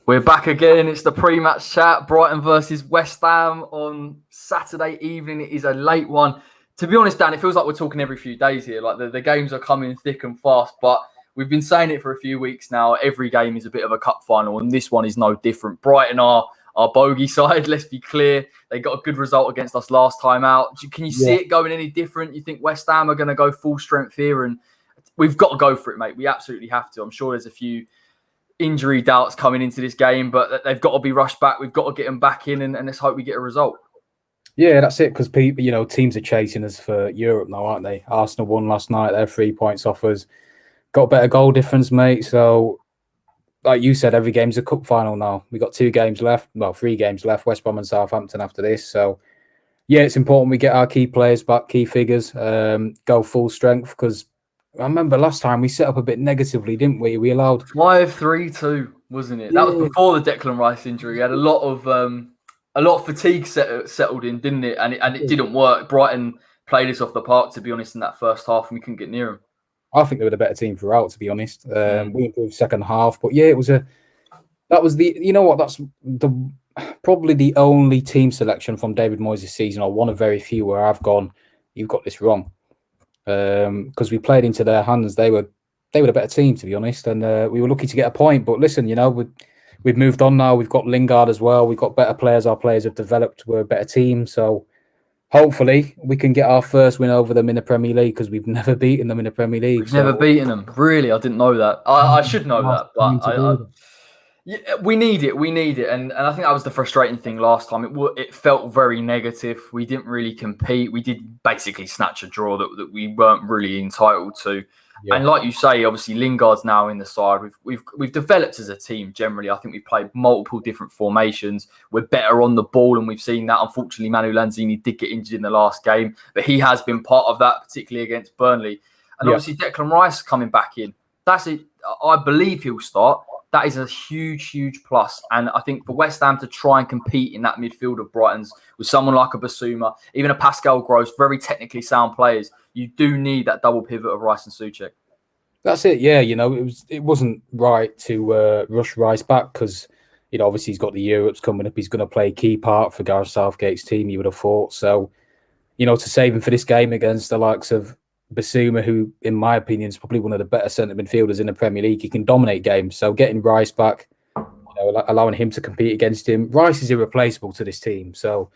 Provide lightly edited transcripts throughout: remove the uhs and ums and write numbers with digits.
We're back again. It's the pre-match chat. Brighton versus West Ham on Saturday evening. It is a late one. To be honest, Dan, it feels like we're talking every few days here. Like the games are coming thick and fast, but we've been saying it for a few weeks now. Every game is a bit of a cup final, and this one is no different. Brighton are our bogey side, let's be clear. They got a good result against us last time out. Can you see it going any different? You think West Ham are going to go full strength here? And we've got to go for it, mate. We absolutely have to. I'm sure there's a few injury doubts coming into this game, but they've got to be rushed back. We've got to get them back in, and let's hope we get a result. Yeah, that's it. Because people, teams are chasing us for Europe now, aren't they? Arsenal won last night. They're 3 points off us. Got better goal difference, mate. So, like you said, every game's a cup final now. We got 2 games left. Well, 3 games left. West Brom and Southampton after this. So, yeah, it's important we get our key players back, key figures, go full strength. Because I remember last time we set up a bit negatively, didn't we? We allowed 5-3-2, wasn't it? That was before the Declan Rice injury. We had a lot of fatigue settled in, didn't it? And it didn't work. Brighton played us off the park, to be honest, in that first half, and we couldn't get near them. I think they were the better team throughout, to be honest. We improved second half, but yeah, that's probably the only team selection from David Moyes' season, or one of very few where I've gone, you've got this wrong. Because we played into their hands. They were the better team, to be honest, and we were lucky to get a point. But listen, we've moved on now. We've got Lingard as well. We've got better players. Our players have developed. We're a better team. So hopefully we can get our first win over them in the Premier League, because we've never beaten them in the Premier League. We've never beaten them. Really, I didn't know that. I should know that, but we need it. We need it, and I think that was the frustrating thing last time. It felt very negative. We didn't really compete. We did basically snatch a draw that we weren't really entitled to. Yeah. And like you say, obviously Lingard's now in the side. We've developed as a team generally. I think we've played multiple different formations. We're better on the ball, and we've seen that. Unfortunately, Manu Lanzini did get injured in the last game, but he has been part of that, particularly against Burnley. And obviously Declan Rice coming back in. That's it. I believe he'll start. That is a huge, huge plus. And I think for West Ham to try and compete in that midfield of Brighton's with someone like a Basuma, even a Pascal Gross, very technically sound players, you do need that double pivot of Rice and Souček. That's it. Yeah, it wasn't right to rush Rice back, because obviously he's got the Europes coming up. He's going to play a key part for Gareth Southgate's team, you would have thought. So, to save him for this game against the likes of Basuma, who, in my opinion, is probably one of the better centre midfielders in the Premier League. He can dominate games. So getting Rice back, allowing him to compete against him. Rice is irreplaceable to this team. So,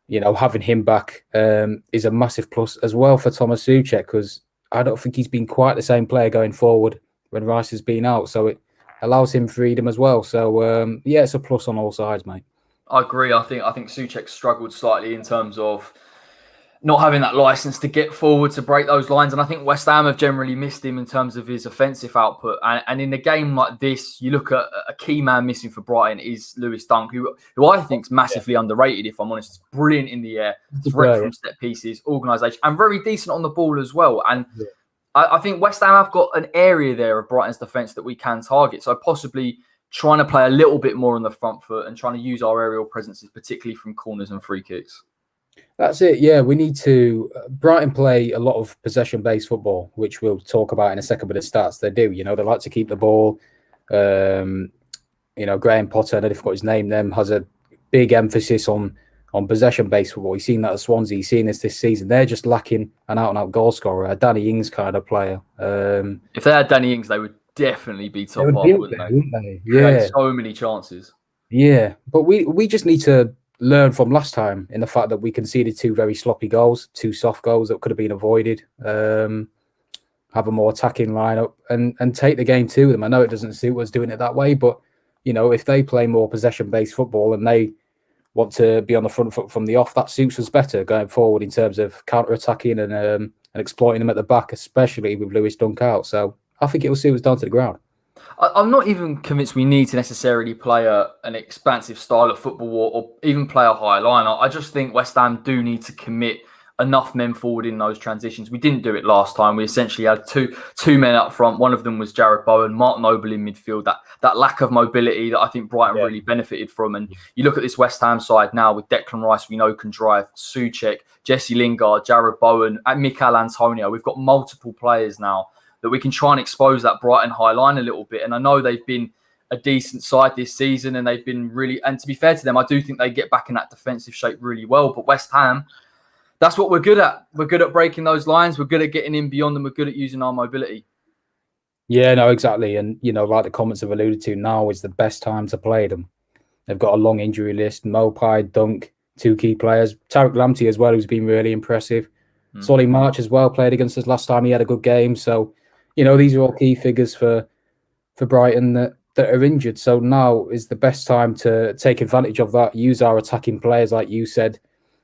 having him back is a massive plus as well for Thomas Souček, because I don't think he's been quite the same player going forward when Rice has been out. So it allows him freedom as well. So, it's a plus on all sides, mate. I agree. I think Souček struggled slightly in terms of not having that license to get forward to break those lines. And I think West Ham have generally missed him in terms of his offensive output. And in a game like this, you look at a key man missing for Brighton is Lewis Dunk, who I think is massively underrated, if I'm honest. Brilliant in the air, threat from set pieces, organisation, and very decent on the ball as well. And I think West Ham have got an area there of Brighton's defence that we can target. So possibly trying to play a little bit more on the front foot and trying to use our aerial presences, particularly from corners and free kicks. That's it. Yeah, we need to. Brighton play a lot of possession-based football, which we'll talk about in a second. But the stats they do, they like to keep the ball. Graham Potter, I don't know if I've got his name. Has a big emphasis on possession-based football. He's seen that at Swansea. He's seen this season. They're just lacking an out-and-out goal scorer, a Danny Ings kind of player. If they had Danny Ings, they would definitely be top half, wouldn't they? Yeah, so many chances. Yeah, but we just need to learn from last time in the fact that we conceded 2 very sloppy goals, 2 soft goals that could have been avoided. Have a more attacking lineup and take the game to them. I know it doesn't suit us doing it that way, but if they play more possession-based football and they want to be on the front foot from the off, that suits us better going forward in terms of counter-attacking and exploiting them at the back, especially with Lewis Dunk out. So I think it will suit us down to the ground. I'm not even convinced we need to necessarily play an expansive style of football or even play a high line. I just think West Ham do need to commit enough men forward in those transitions. We didn't do it last time. We essentially had two men up front. One of them was Jarrod Bowen, Mark Noble in midfield. That lack of mobility that I think Brighton really benefited from. And you look at this West Ham side now with Declan Rice, we know can drive, Souček, Jesse Lingard, Jarrod Bowen, and Mikel Antonio. We've got multiple players now that we can try and expose that Brighton high line a little bit. And I know they've been a decent side this season, and they've been really. And to be fair to them, I do think they get back in that defensive shape really well. But West Ham, that's what we're good at. We're good at breaking those lines. We're good at getting in beyond them. We're good at using our mobility. Yeah, no, exactly. And, like the comments have alluded to, now is the best time to play them. They've got a long injury list. Mopai, Dunk, 2 key players. Tariq Lamptey as well, who's been really impressive. Solly March as well, played against us last time. He had a good game. So, these are all key figures for Brighton that are injured. So now is the best time to take advantage of that, use our attacking players, like you said,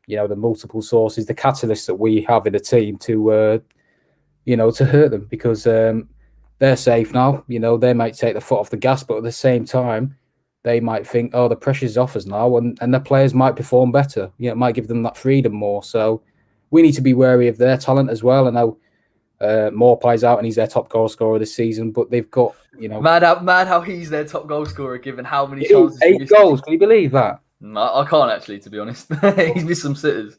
the multiple sources, the catalysts that we have in the team to hurt them, because they're safe now. They might take the foot off the gas, but at the same time, they might think, oh, the pressure's off us now, and the players might perform better. It might give them that freedom more. So we need to be wary of their talent as well. I know Morpai's out and he's their top goal scorer this season, but they've got, mad how he's their top goal scorer given how many chances. 8 goals. Can you believe that? No, I can't actually, to be honest. He's missed some sitters.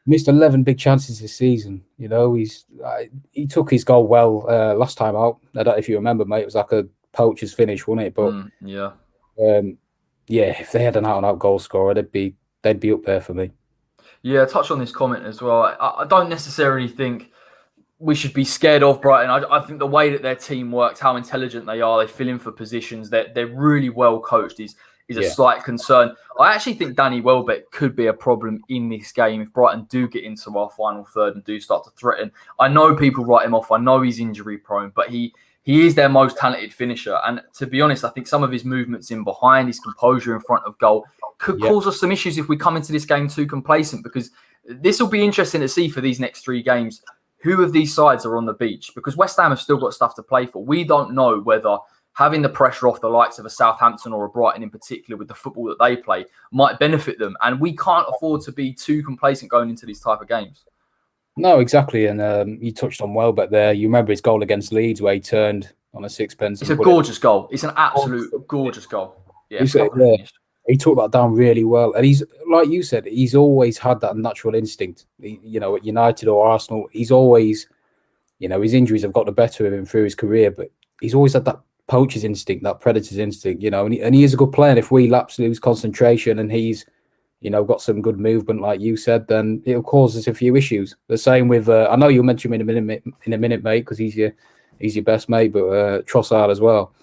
Missed 11 big chances this season. He took his goal well last time out. I don't know if you remember, mate. It was like a poacher's finish, wasn't it? But if they had an out-and-out goal scorer, they'd be up there for me. Yeah, touch on this comment as well. I don't necessarily think we should be scared of Brighton. I think the way that their team works, how intelligent they are, they fill in for positions, they're really well coached is a slight concern. I actually think Danny Welbeck could be a problem in this game if Brighton do get into our final third and do start to threaten. I know people write him off. I know he's injury prone, but he is their most talented finisher. And to be honest, I think some of his movements in behind, his composure in front of goal could cause us some issues if we come into this game too complacent, because this will be interesting to see for these next 3 games. Who of these sides are on the beach? Because West Ham have still got stuff to play for. We don't know whether having the pressure off the likes of a Southampton or a Brighton in particular with the football that they play might benefit them. And we can't afford to be too complacent going into these type of games. No, exactly. And you touched on Welbeck there. You remember his goal against Leeds where he turned on a sixpence. It's a gorgeous goal. It's an absolute gorgeous goal. Yeah, he took that down really well. And he's, like you said, he's always had that natural instinct. At United or Arsenal, he's always, his injuries have got the better of him through his career, but he's always had that poacher's instinct, that predator's instinct, and he is a good player. And if we lose concentration and he's, got some good movement, like you said, then it'll cause us a few issues. The same with, I know you'll mention him in a minute, mate, because he's your best mate, but Trossard as well.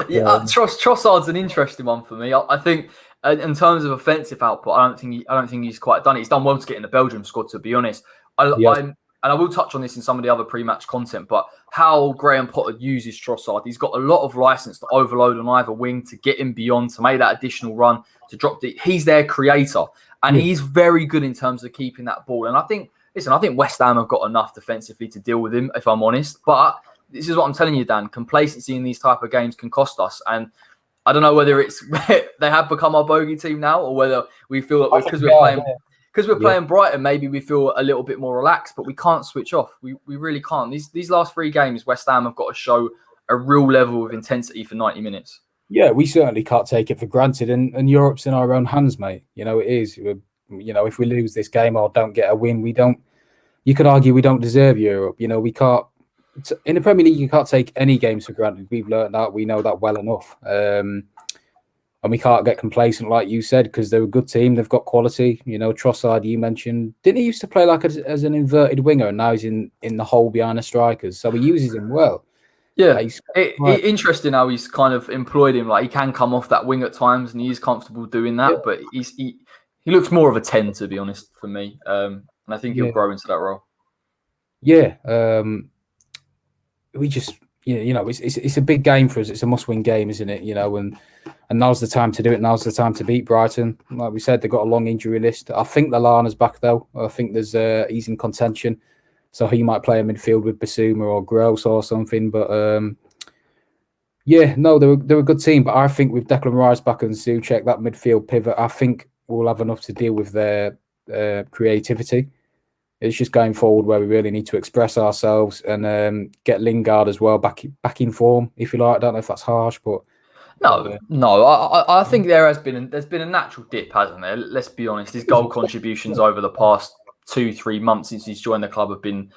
Trossard's an interesting one for me. I think in terms of offensive output, I don't think he's quite done it. He's done well to get in the Belgium squad, to be honest. And I will touch on this in some of the other pre-match content, but how Graham Potter uses Trossard, he's got a lot of license to overload on either wing, to get him beyond, to make that additional run, to drop the. He's their creator, and he's very good in terms of keeping that ball. And I think West Ham have got enough defensively to deal with him, if I'm honest. But this is what I'm telling you, Dan. Complacency in these type of games can cost us, and I don't know whether it's they have become our bogey team now, or whether we feel that because we're playing Brighton, maybe we feel a little bit more relaxed, but we can't switch off. We really can't. These last 3 games, West Ham have got to show a real level of intensity for 90 minutes. Yeah, we certainly can't take it for granted, and Europe's in our own hands, mate. It is. If we lose this game or don't get a win, we don't. You could argue we don't deserve Europe. We can't. In the Premier League, you can't take any games for granted. We've learned that. We know that well enough. And we can't get complacent, like you said, because they're a good team. They've got quality. Trossard, you mentioned. Didn't he used to play as an inverted winger, and now he's in the hole behind the strikers. So he uses him well. Yeah, interesting how he's kind of employed him. Like, he can come off that wing at times, and he is comfortable doing that. But he looks more of a 10, to be honest, for me. And I think he'll grow into that role. Yeah, we just, it's a big game for us. It's a must-win game, isn't it? And now's the time to do it. Now's the time to beat Brighton. Like we said, they've got a long injury list. I think Lallana's back, though. I think he's in contention. So he might play a midfield with Basuma or Gross or something. But, they're a good team. But I think with Declan Rice back and Souček, that midfield pivot, I think we'll have enough to deal with their creativity. It's just going forward where we really need to express ourselves and get Lingard as well back in form, if you like. I don't know if that's harsh, but... No. I think there's been a natural dip, hasn't there? Let's be honest. His goal contributions over the past 2-3 months since he's joined the club have been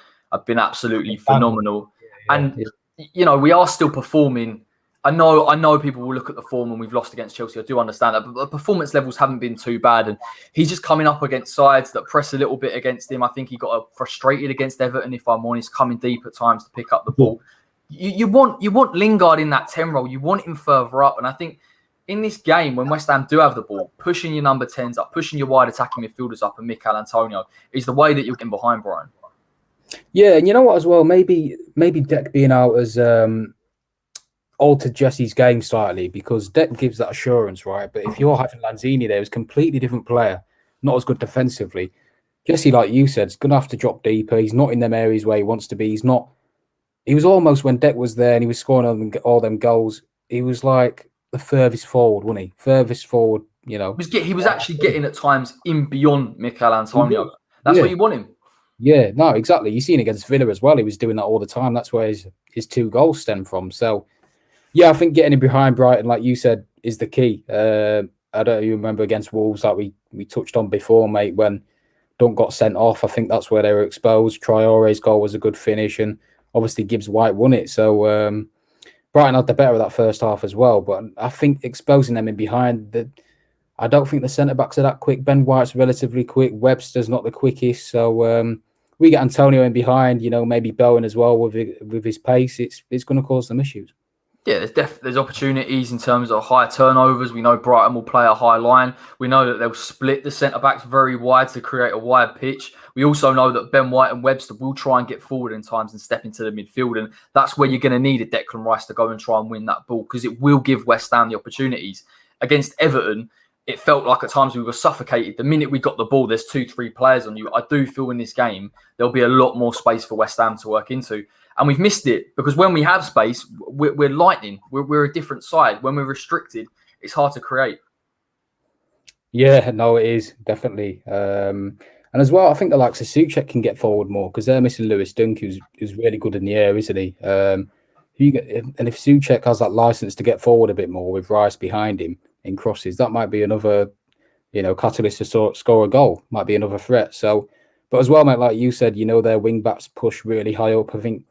absolutely phenomenal. And we are still performing I know people will look at the form and we've lost against Chelsea. I do understand that, but the performance levels haven't been too bad. And he's just coming up against sides that press a little bit against him. I think he got frustrated against Everton, if I'm honest, coming deep at times to pick up the ball. You want Lingard in that 10 role. You want him further up. And I think in this game, when West Ham do have the ball, pushing your number 10s up, pushing your wide attacking midfielders up and Mikel Antonio is the way that you're getting behind Brighton. Yeah, and you know what as well? Maybe Dec being out as altered Jesse's game slightly, because Dec gives that assurance, right? But if you're having Lanzini there, who's a completely different player, not as good defensively, Jesse, like you said, is going to have to drop deeper. He's not in them areas where he wants to be. He was almost, when Dec was there and he was scoring all them goals, he was like the furthest forward, wasn't he? Furthest forward, you know. He was actually getting at times in beyond Mikel Antonio. That's what you want him. Yeah, no, exactly. You've seen against Villa as well. He was doing that all the time. That's where his 2 goals stem from. So, yeah, I think getting him behind Brighton, like you said, is the key. I don't know if you remember against Wolves that we touched on before, mate, when Dunk got sent off. I think that's where they were exposed. Traore's goal was a good finish, and obviously Gibbs White won it. So Brighton had the better of that first half as well. But I think exposing them in behind, I don't think the centre-backs are that quick. Ben White's relatively quick. Webster's not the quickest. So we get Antonio in behind, you know, maybe Bowen as well with his pace. It's going to cause some issues. Yeah, there's opportunities in terms of high turnovers. We know Brighton will play a high line. We know that they'll split the centre-backs very wide to create a wide pitch. We also know that Ben White and Webster will try and get forward in times and step into the midfield. And that's where you're going to need a Declan Rice to go and try and win that ball, because it will give West Ham the opportunities. Against Everton, it felt like at times we were suffocated. The minute we got the ball, there's 2-3 players on you. I do feel in this game, there'll be a lot more space for West Ham to work into. And we've missed it, because when we have space, we're lightning. We're a different side. When we're restricted, it's hard to create. Yeah, no, it is, definitely. And as well, I think the likes of Souček can get forward more, because they're missing Lewis Dunk, who's really good in the air, isn't he? And if Souček has that license to get forward a bit more with Rice behind him in crosses, that might be another, catalyst to score a goal. Might be another threat. So, but as well, mate, like you said, their wing backs push really high up. I think,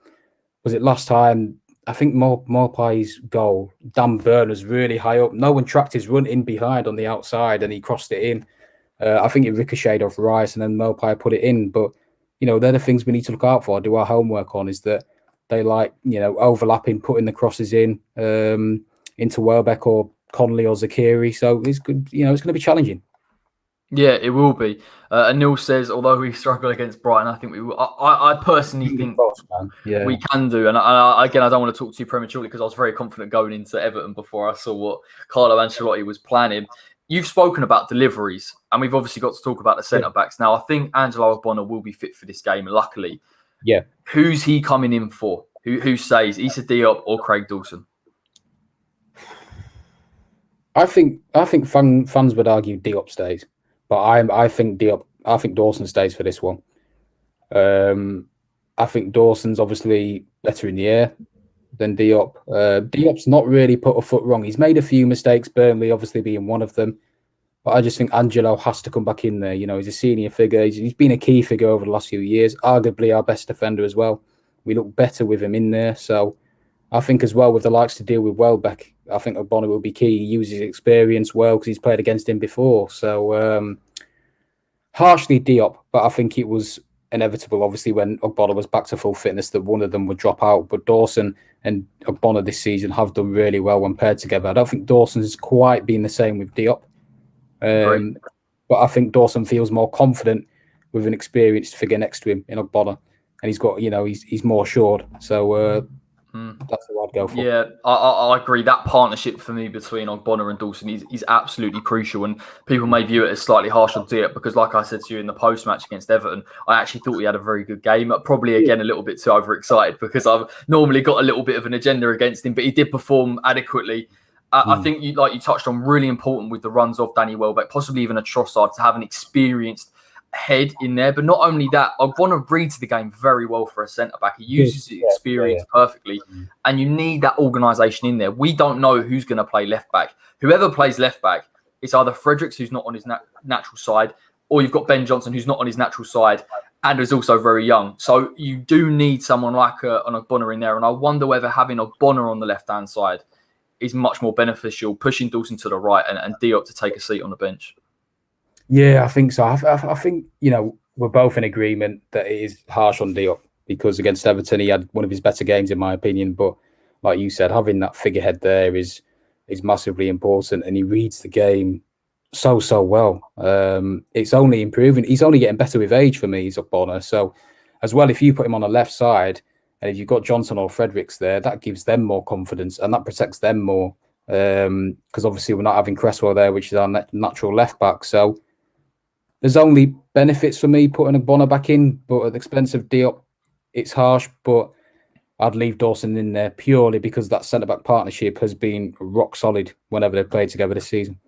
was it last time? I think Maupay's goal, Dan Burn was really high up. No one tracked his run in behind on the outside, and he crossed it in. I think it ricocheted off Rice, and then Maupay put it in. But they're the things we need to look out for. Do our homework on is that they like overlapping, putting the crosses in into Welbeck or Connolly or Zakiri. So it's good. It's going to be challenging. Yeah, it will be. Anil says, although we struggle against Brighton, I think we will. I personally think we can do. And again, I don't want to talk too prematurely, because I was very confident going into Everton before I saw what Carlo Ancelotti was planning. You've spoken about deliveries, and we've obviously got to talk about the centre-backs. Now, I think Angelo Ogbonna will be fit for this game, luckily. Yeah. Who's he coming in for? Who says Issa Diop or Craig Dawson? I think fans would argue Diop stays. But I think Dawson stays for this one. I think Dawson's obviously better in the air than Diop. Diop's not really put a foot wrong. He's made a few mistakes, Burnley obviously being one of them. But I just think Angelo has to come back in there. He's a senior figure. He's been a key figure over the last few years. Arguably our best defender as well. We look better with him in there. So I think as well, with the likes to deal with Welbeck, I think Ogbonna will be key. He uses his experience well because he's played against him before. So harshly Diop, but I think it was inevitable, obviously, when Ogbonna was back to full fitness, that one of them would drop out. But Dawson and Ogbonna this season have done really well when paired together. I don't think Dawson's quite been the same with Diop. But I think Dawson feels more confident with an experienced figure next to him in Ogbonna. And he's got, he's more assured. So that's what I'd go for. Yeah, I agree. That partnership for me between Ogbonna and Dawson is absolutely crucial. And people may view it as slightly harsh on Diop, because like I said to you in the post-match against Everton, I actually thought he had a very good game. Probably, again, a little bit too overexcited, because I've normally got a little bit of an agenda against him, but he did perform adequately. I think, you touched on, really important with the runs off Danny Welbeck, possibly even a Trossard, to have an experienced head in there. But not only that, Ogbonna reads the game very well for a centre-back. He uses his experience perfectly, and you need that organisation in there. We don't know who's going to play left-back. Whoever plays left-back, it's either Fredericks, who's not on his natural side, or you've got Ben Johnson, who's not on his natural side and is also very young. So you do need someone like an Ogbonna in there, and I wonder whether having Ogbonna on the left-hand side is much more beneficial, pushing Dawson to the right and Diop to take a seat on the bench? Yeah, I think so. I think, we're both in agreement that it is harsh on Diop because against Everton, he had one of his better games, in my opinion. But like you said, having that figurehead there is massively important, and he reads the game so well. It's only improving. He's only getting better with age for me. He's up on her. So as well, if you put him on the left side, and if you've got Johnson or Fredericks there, that gives them more confidence and that protects them more. Because obviously we're not having Cresswell there, which is our natural left back. So there's only benefits for me putting a Bonner back in, but at the expense of Diop, it's harsh. But I'd leave Dawson in there purely because that centre-back partnership has been rock solid whenever they've played together this season.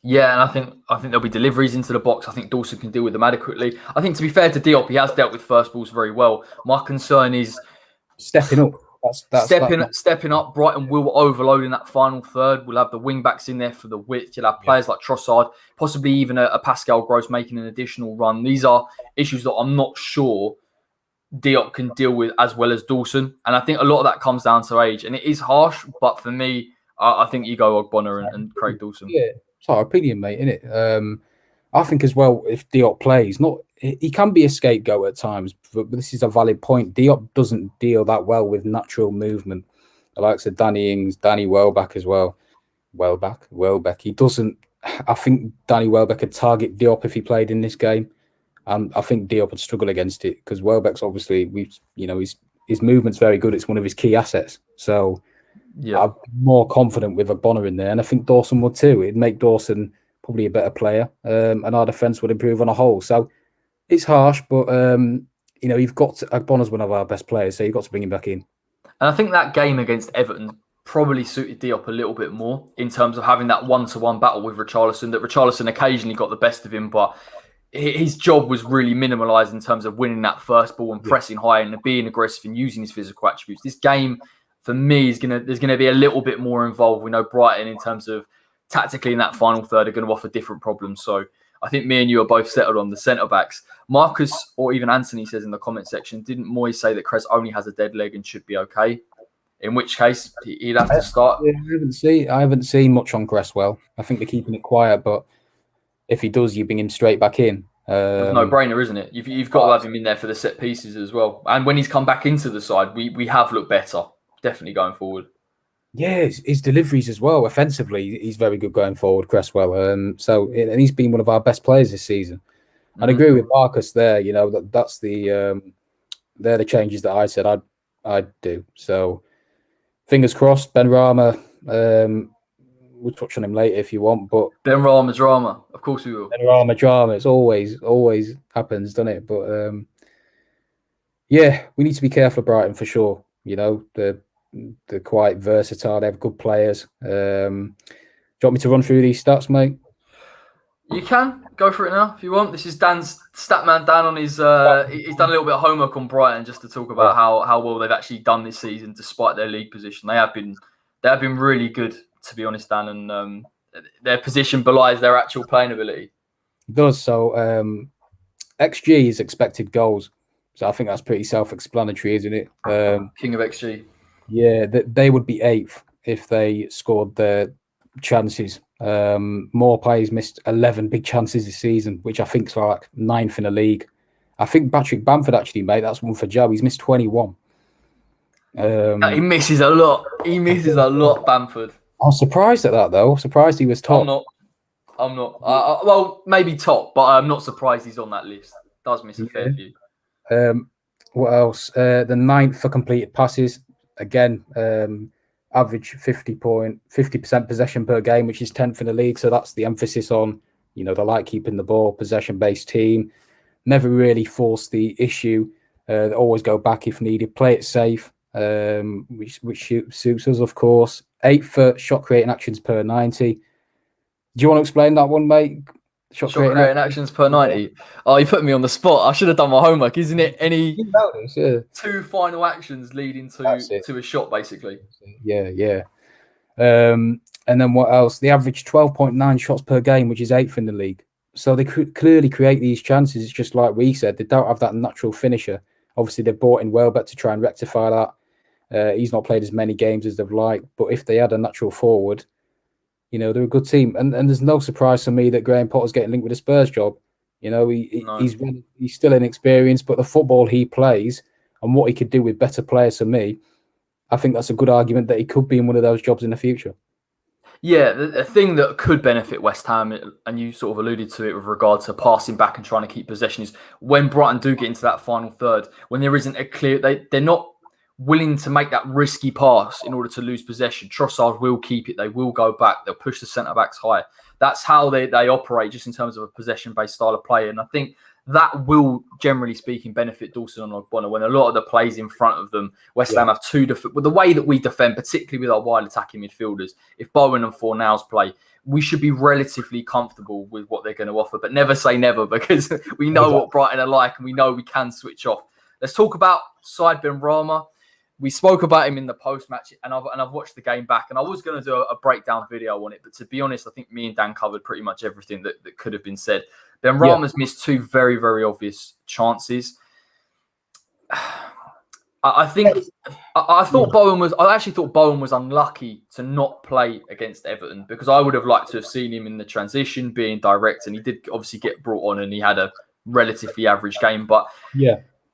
Yeah, and I think there'll be deliveries into the box. I think Dawson can deal with them adequately. I think, to be fair to Diop, he has dealt with first balls very well. My concern is stepping up. Stepping up. Brighton will overload in that final third. We'll have the wing backs in there for the width. You'll have players like Trossard, possibly even a Pascal Gross making an additional run. These are issues that I'm not sure Diop can deal with as well as Dawson. And I think a lot of that comes down to age. And it is harsh, but for me, I think you go Ogbonna and Craig Dawson. Yeah, it's our opinion, mate, isn't it? I think as well, if Diop plays, he can be a scapegoat at times, but this is a valid point. Diop doesn't deal that well with natural movement. The likes of Danny Ings, Danny Welbeck as well. Welbeck. He doesn't. I think Danny Welbeck could target Diop if he played in this game, and I think Diop would struggle against it because Welbeck's obviously his movement's very good. It's one of his key assets. So I'm more confident with a Bonner in there, and I think Dawson would too. It'd make Dawson probably a better player, and our defence would improve on a whole. So it's harsh, but you've got Bonner's one of our best players, so you've got to bring him back in. And I think that game against Everton probably suited Diop a little bit more in terms of having that one-to-one battle with Richarlison. That Richarlison occasionally got the best of him, but his job was really minimalised in terms of winning that first ball and pressing high and being aggressive and using his physical attributes. This game, for me, there's gonna be a little bit more involved. We know Brighton, in terms of tactically in that final third, are going to offer different problems. So I think me and you are both settled on the centre-backs. Marcus, or even Anthony, says in the comment section, didn't Moyes say that Cress only has a dead leg and should be okay? In which case, he'd have to start. I haven't seen much on Cresswell. I think they're keeping it quiet, but if he does, you bring him straight back in. No-brainer, isn't it? You've got to have him in there for the set pieces as well. And when he's come back into the side, we have looked better, definitely going forward. Yeah, his deliveries as well. Offensively, he's very good going forward, Cresswell. And he's been one of our best players this season. And I agree with Marcus there. That's they're the changes that I said I'd do. So fingers crossed. Benrahma, we'll touch on him later if you want. But Benrahma drama, of course we will. Benrahma drama. It's always happens, doesn't it? But yeah, we need to be careful of Brighton for sure. They're quite versatile. They have good players. Do you want me to run through these stats, mate? You can go for it now if you want. This is Dan's Statman. Dan on his. He's done a little bit of homework on Brighton just to talk about how well they've actually done this season despite their league position. They have been really good, to be honest, Dan, and their position belies their actual playing ability. It does. So XG is expected goals. So I think that's pretty self-explanatory, isn't it? King of XG. Yeah, they would be 8th if they scored their chances. More players missed 11 big chances this season, which I think is like 9th in the league. I think Patrick Bamford actually, mate, that's one for Joe. He's missed 21. He misses a lot. Bamford. I'm surprised at that, though. Surprised he was top. I'm not. Well, maybe top, but I'm not surprised he's on that list. Does miss a fair few. What else? The 9th for completed passes. Again, average 50% possession per game, which is 10th in the league. So that's the emphasis on, they like keeping the ball, possession-based team. Never really force the issue. They always go back if needed. Play it safe, which suits us, of course. 8th for shot creating actions per 90. Do you want to explain that one, mate? Shot creating actions per 90. Oh, you put me on the spot. I should have done my homework. Isn't it any two final actions leading to a shot, basically? Yeah. And then what else? They average 12.9 shots per game, which is 8th in the league. So they clearly create these chances. It's just like we said, they don't have that natural finisher. Obviously, they've brought in Welbeck to try and rectify that. He's not played as many games as they've liked, but if they had a natural forward, they're a good team. And there's no surprise for me that Graham Potter's getting linked with a Spurs job. He's still inexperienced, but the football he plays and what he could do with better players for me, I think that's a good argument that he could be in one of those jobs in the future. Yeah, the thing that could benefit West Ham, and you sort of alluded to it with regard to passing back and trying to keep possession, is when Brighton do get into that final third, when there isn't a clear, they're not willing to make that risky pass in order to lose possession. Trossard will keep it. They will go back. They'll push the centre-backs high. That's how they operate just in terms of a possession-based style of play. And I think that will, generally speaking, benefit Dawson and Ogbonna when a lot of the plays in front of them, West Ham have with the way that we defend, particularly with our wide attacking midfielders, if Bowen and Fornals play, we should be relatively comfortable with what they're going to offer. But never say never, because we know what Brighton are like and we know we can switch off. Let's talk about Said Benrahma. We spoke about him in the post-match, and I've watched the game back, and I was going to do a breakdown video on it, but to be honest, I think me and Dan covered pretty much everything that could have been said. Benrahma's missed two very, very obvious chances. I actually thought Bowen was unlucky to not play against Everton, because I would have liked to have seen him in the transition, being direct, and he did obviously get brought on, and he had a relatively average game, but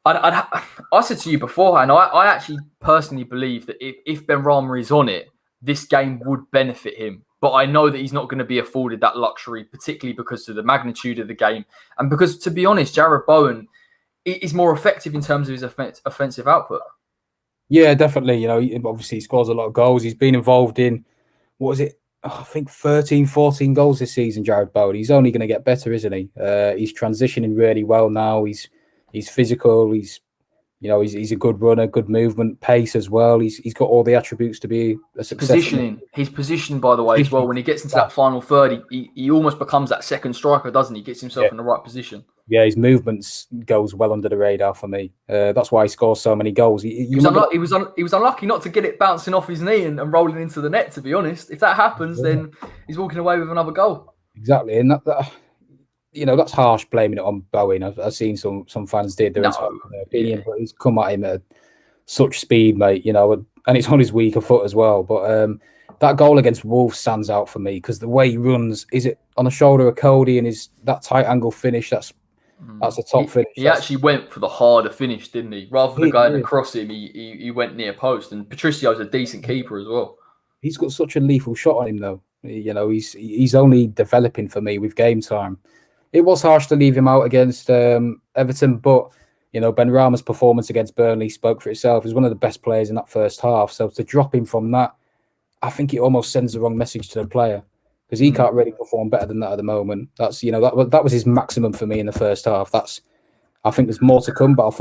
I said to you beforehand, I actually personally believe that if Benrahma is on it, this game would benefit him. But I know that he's not going to be afforded that luxury, particularly because of the magnitude of the game. And because, to be honest, Jarrod Bowen is more effective in terms of his offensive output. Yeah, definitely. Obviously he scores a lot of goals. He's been involved in, I think 13, 14 goals this season, Jarrod Bowen. He's only going to get better, isn't he? He's transitioning really well now. He's physical. He's a good runner, good movement, pace as well. He's got all the attributes to be a success. Positioning. His position, by the way, as well. When he gets into that final third, he almost becomes that second striker, doesn't he? Gets himself in the right position. Yeah, his movements goes well under the radar for me. That's why he scores so many goals. He was unlucky not to get it bouncing off his knee and rolling into the net, to be honest. If that happens, then he's walking away with another goal. Exactly, and that's harsh blaming it on Bowen. I've seen some fans did their opinion, but he's come at him at such speed, mate. And it's on his weaker foot as well. But that goal against Wolves stands out for me because the way he runs, is it on the shoulder of Cody and that tight angle finish? That's the top finish. He actually went for the harder finish, didn't he? Rather than going across him, he went near post. And Patricio's a decent keeper as well. He's got such a lethal shot on him, though. He's only developing for me with game time. It was harsh to leave him out against Everton, but Benrahma's performance against Burnley spoke for itself. He's one of the best players in that first half. So to drop him from that, I think it almost sends the wrong message to the player because he can't really perform better than that at the moment. That's that was his maximum for me in the first half. I think there's more to come, but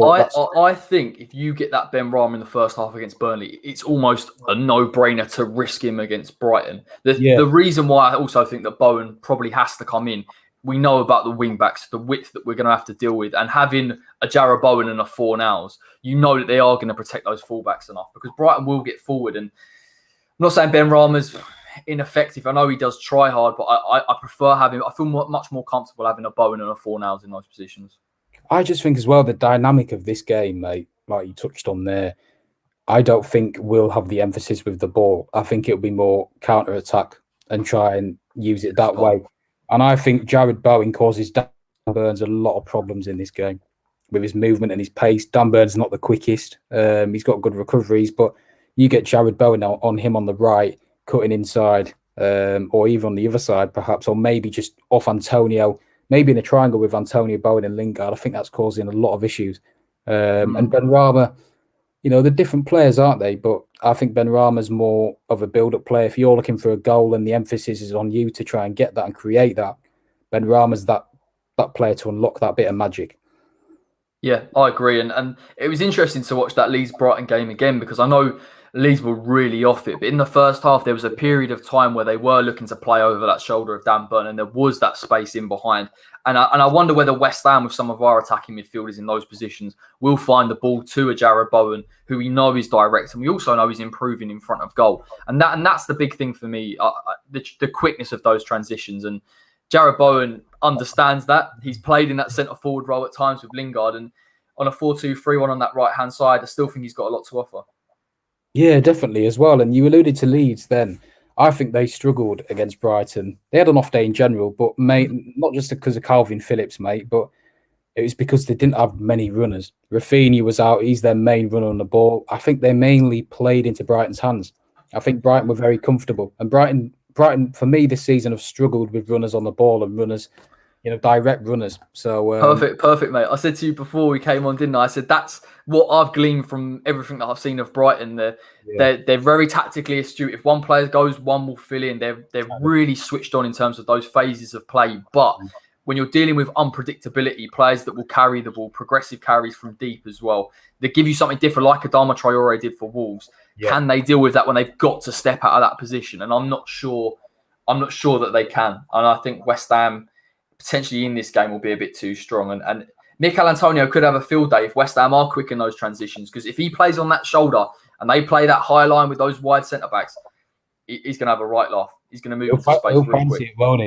I think if you get that Benrahma in the first half against Burnley, it's almost a no-brainer to risk him against Brighton. The reason why I also think that Bowen probably has to come in. We know about the wing backs, the width that we're going to have to deal with, and having a Jarrod Bowen and a Fornals, that they are going to protect those fullbacks enough because Brighton will get forward. And I'm not saying Benrahma's ineffective. I know he does try hard, but I prefer having. I feel much more comfortable having a Bowen and a Fornals in those positions. I just think as well the dynamic of this game, mate, like you touched on there. I don't think we'll have the emphasis with the ball. I think it'll be more counter attack and try and use it that way. And I think Jarrod Bowen causes Dan Burns a lot of problems in this game with his movement and his pace. Dan Burns is not the quickest. He's got good recoveries, but you get Jarrod Bowen on him on the right, cutting inside, or even on the other side, perhaps, or maybe just off Antonio, maybe in a triangle with Antonio, Bowen and Lingard. I think that's causing a lot of issues. And Benrahma, they're different players, aren't they? But I think Benrahma's more of a build-up player. If you're looking for a goal and the emphasis is on you to try and get that and create that, Benrahma's that player to unlock that bit of magic. Yeah, I agree. And it was interesting to watch that Leeds-Brighton game again because I know Leeds were really off it. But in the first half, there was a period of time where they were looking to play over that shoulder of Dan Burn and there was that space in behind. And I wonder whether West Ham, with some of our attacking midfielders in those positions, will find the ball to a Jarrod Bowen, who we know is direct, and we also know he's improving in front of goal. And that's the big thing for me, the quickness of those transitions. And Jarrod Bowen understands that. He's played in that centre-forward role at times with Lingard, and on a 4-2-3-1 on that right-hand side, I still think he's got a lot to offer. Yeah, definitely as well. And you alluded to Leeds then. I think they struggled against Brighton. They had an off day in general, but mate, not just because of Calvin Phillips, mate, but it was because they didn't have many runners. Rafinha was out. He's their main runner on the ball. I think they mainly played into Brighton's hands. I think Brighton were very comfortable. And Brighton, for me, this season have struggled with runners on the ball and runners, direct runners. So perfect, mate. I said to you before we came on, didn't I? I said that's what I've gleaned from everything that I've seen of Brighton. They're very tactically astute. If one player goes, one will fill in. They're really switched on in terms of those phases of play. But when you're dealing with unpredictability, players that will carry the ball, progressive carries from deep as well, they give you something different, like Adama Traore did for Wolves. Yeah. Can they deal with that when they've got to step out of that position? And I'm not sure that they can. And I think West Ham potentially in this game will be a bit too strong. And Mikel Antonio could have a field day if West Ham are quick in those transitions, because if he plays on that shoulder and they play that high line with those wide centre backs, he's going to have a right laugh. He's going to move into space he'll really fancy quick. It, won't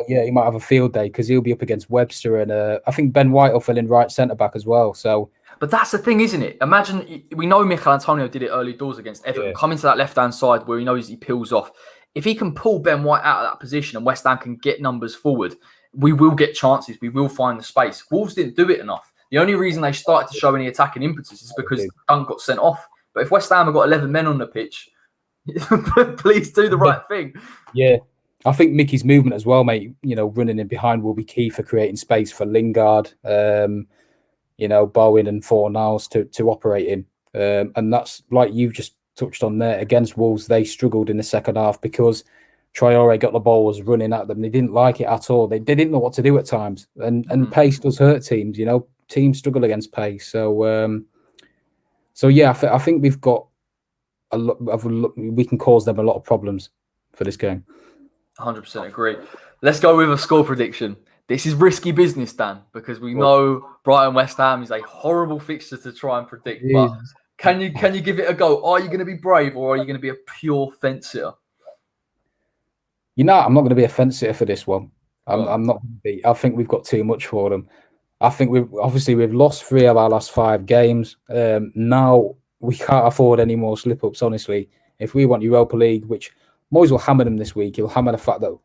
he? He might have a field day because he'll be up against Webster and I think Ben White will fill in right centre back as well. So, but that's the thing, isn't it? Imagine, we know Mikel Antonio did it early doors against Everton. Come into that left hand side where he knows he peels off. If he can pull Ben White out of that position and West Ham can get numbers forward, we will get chances. We will find the space. Wolves didn't do it enough. The only reason they started to show any attacking impetus is because Dunk got sent off. But if West Ham have got 11 men on the pitch, please do the right thing. Yeah. I think Mickey's movement as well, mate, running in behind will be key for creating space for Lingard, Bowen and Fornals to operate in. And that's like you just touched on there. Against Wolves, they struggled in the second half because Traore got the ball, was running at them. They didn't like it at all. They didn't know what to do at times. And pace does hurt teams, Teams struggle against pace. So, I think we've got we can cause them a lot of problems for this game. 100% agree. Let's go with a score prediction. This is risky business, Dan, because we know Brighton West Ham is a horrible fixture to try and predict. But can you give it a go? Are you going to be brave or are you going to be a pure fence sitter? I'm not going to be a fence sitter for this one. I'm not going to be. I think we've got too much for them. I think we've lost 3 of our last 5 games. Now we can't afford any more slip-ups, honestly. If we want Europa League, which Moyes will hammer them this week, he'll hammer the fact that,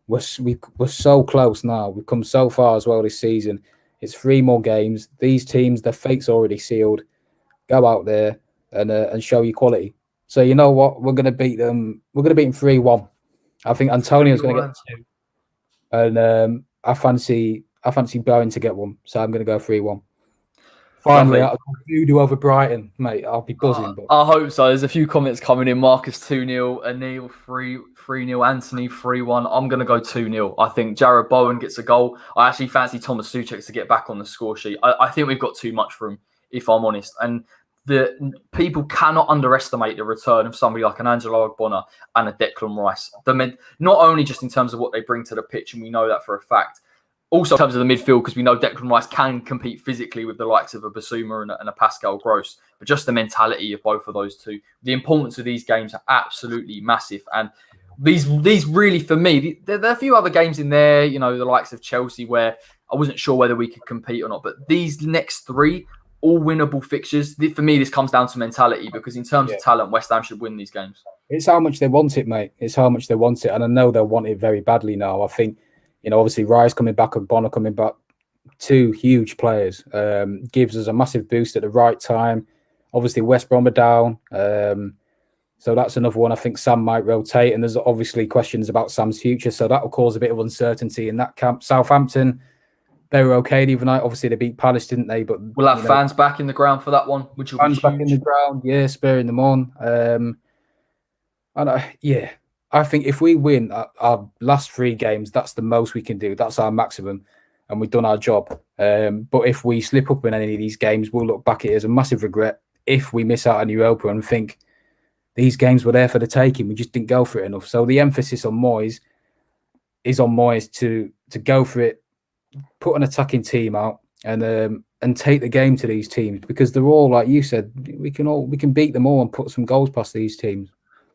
we're so close now. We've come so far as well this season. It's 3 more games. These teams, their fate's already sealed. Go out there and show your quality. So you know what? We're going to beat them. We're going to beat them 3-1. I think Antonio's going to get 2. And I fancy Bowen to get 1. So I'm going to go 3-1. Finally, I'll do over Brighton, mate. I'll be buzzing. I hope so. There's a few comments coming in. Marcus 2-0, Anil 3-0, Anthony 3-1. I'm going to go 2-0. I think Jared Bowen gets a goal. I actually fancy Thomas Souček to get back on the score sheet. I think we've got too much for him, if I'm honest. And the people cannot underestimate the return of somebody like an Angelo Ogbonna and a Declan Rice. Not only just in terms of what they bring to the pitch, and we know that for a fact, also in terms of the midfield, because we know Declan Rice can compete physically with the likes of a Basuma and a Pascal Gross, but just the mentality of both of those two. The importance of these games are absolutely massive. And these really, for me, there are a few other games in there, the likes of Chelsea, where I wasn't sure whether we could compete or not. But these next 3, all winnable fixtures. For me, this comes down to mentality, because in terms of talent, West Ham should win these games. It's how much they want it, mate. It's how much they want it. And I know they'll want it very badly now. I think, obviously Rice coming back and Bonner coming back, 2 huge players, gives us a massive boost at the right time. Obviously West Brom are down. So that's another one. I think Sam might rotate, and there's obviously questions about Sam's future. So that will cause a bit of uncertainty in that camp. Southampton, they were okay the other night. Obviously they beat Palace, didn't they? But we'll have fans back in the ground for that one, which will be huge. Back in the ground, spurring them on. I think if we win our last 3 games, that's the most we can do. That's our maximum, and we've done our job. But if we slip up in any of these games, we'll look back at it as a massive regret if we miss out on Europa and think these games were there for the taking. We just didn't go for it enough. So the emphasis on Moyes is on Moyes to go for it, put an attacking team out, and take the game to these teams, because they're all, like you said, we can beat them all and put some goals past these teams.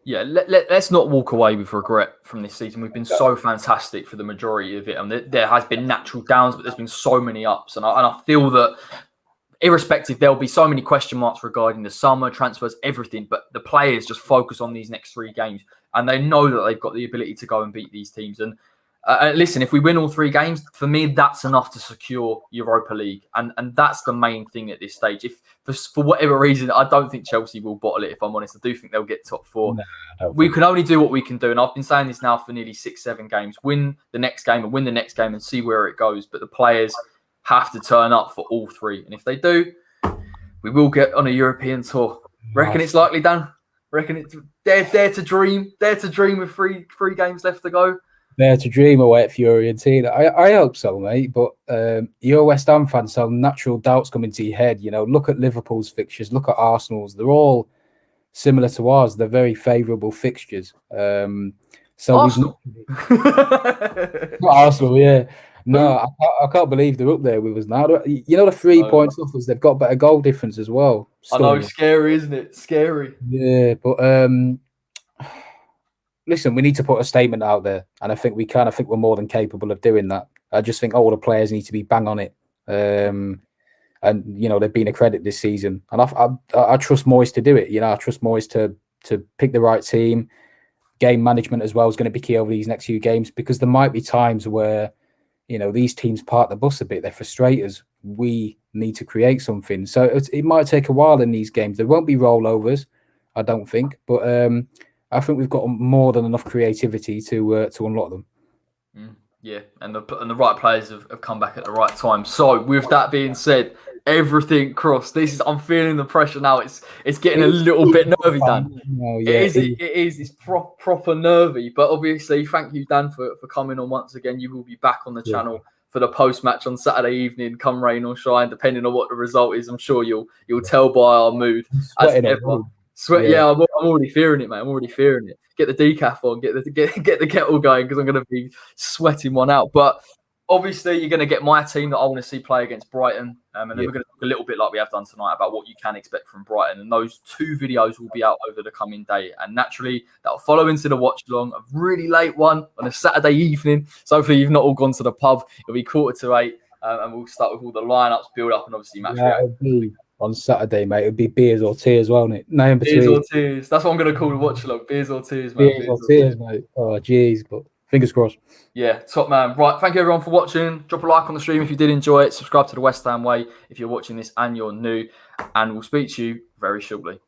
Yeah, let's not walk away with regret from this season. We've been so fantastic for the majority of it. And there has been natural downs, but there's been so many ups. And I feel that irrespective, there'll be so many question marks regarding the summer transfers, everything. But the players just focus on these next 3 games, and they know that they've got the ability to go and beat these teams. And listen, if we win all 3 games, for me, that's enough to secure Europa League. And that's the main thing at this stage. If for whatever reason, I don't think Chelsea will bottle it, if I'm honest. I do think they'll get top 4. No, we can only do what we can do. And I've been saying this now for nearly 6-7 games. Win the next game and win the next game and see where it goes. But the players have to turn up for all 3. And if they do, we will get on a European tour. Reckon it's likely, Dan? Reckon it's dare to dream? Dare to dream with three games left to go? Dare to dream away at Fiorentina. I hope so, mate. But you're a West Ham fan, so natural doubts come into your head. You know, look at Liverpool's fixtures. Look at Arsenal's. They're all similar to ours. They're very favourable fixtures. So Arsenal? Arsenal, yeah. No, I can't believe they're up there with us now. You know, the 3 points off us, they've got better goal difference as well. I know, scary, isn't it? Scary. Yeah, but listen, we need to put a statement out there, and I think we can. I think we're more than capable of doing that. I just think all the players need to be bang on it. And, you know, they've been a credit this season. And I trust Moyes to do it. You know, I trust Moyes to pick the right team. Game management as well is going to be key over these next few games, because there might be times where, you know, these teams park the bus a bit. They're frustrators. We need to create something. So it might take a while in these games. There won't be rollovers, I don't think. But I think we've got more than enough creativity to unlock them. Yeah, and the right players have come back at the right time. So with that being said, everything crossed. I'm feeling the pressure now. It's getting a little bit nervy, Dan. Oh, yeah, it is. It's proper nervy. But obviously, thank you, Dan, for coming on once again. You will be back on the channel for the post match on Saturday evening, come rain or shine, depending on what the result is. I'm sure you'll tell by our mood as ever. Yeah, I'm already fearing it, mate. I'm already fearing it. Get the decaf on, get the kettle going, because I'm going to be sweating one out. But obviously, you're going to get my team that I want to see play against Brighton. And then we're going to talk a little bit like we have done tonight about what you can expect from Brighton. And those 2 videos will be out over the coming day. And naturally, that'll follow into the watch along, a really late one on a Saturday evening. So hopefully you've not all gone to the pub. It'll be 7:45. And we'll start with all the lineups, build up, and obviously match reaction. On Saturday, mate, it'd be beers or tears, won't it? No, in between. Beers or tears. That's what I'm going to call the watch along. Beers or tears, mate. Beers or tears, mate. Oh, jeez, but fingers crossed. Yeah, top man. Right, thank you everyone for watching. Drop a like on the stream if you did enjoy it. Subscribe to the West Ham Way if you're watching this and you're new. And we'll speak to you very shortly.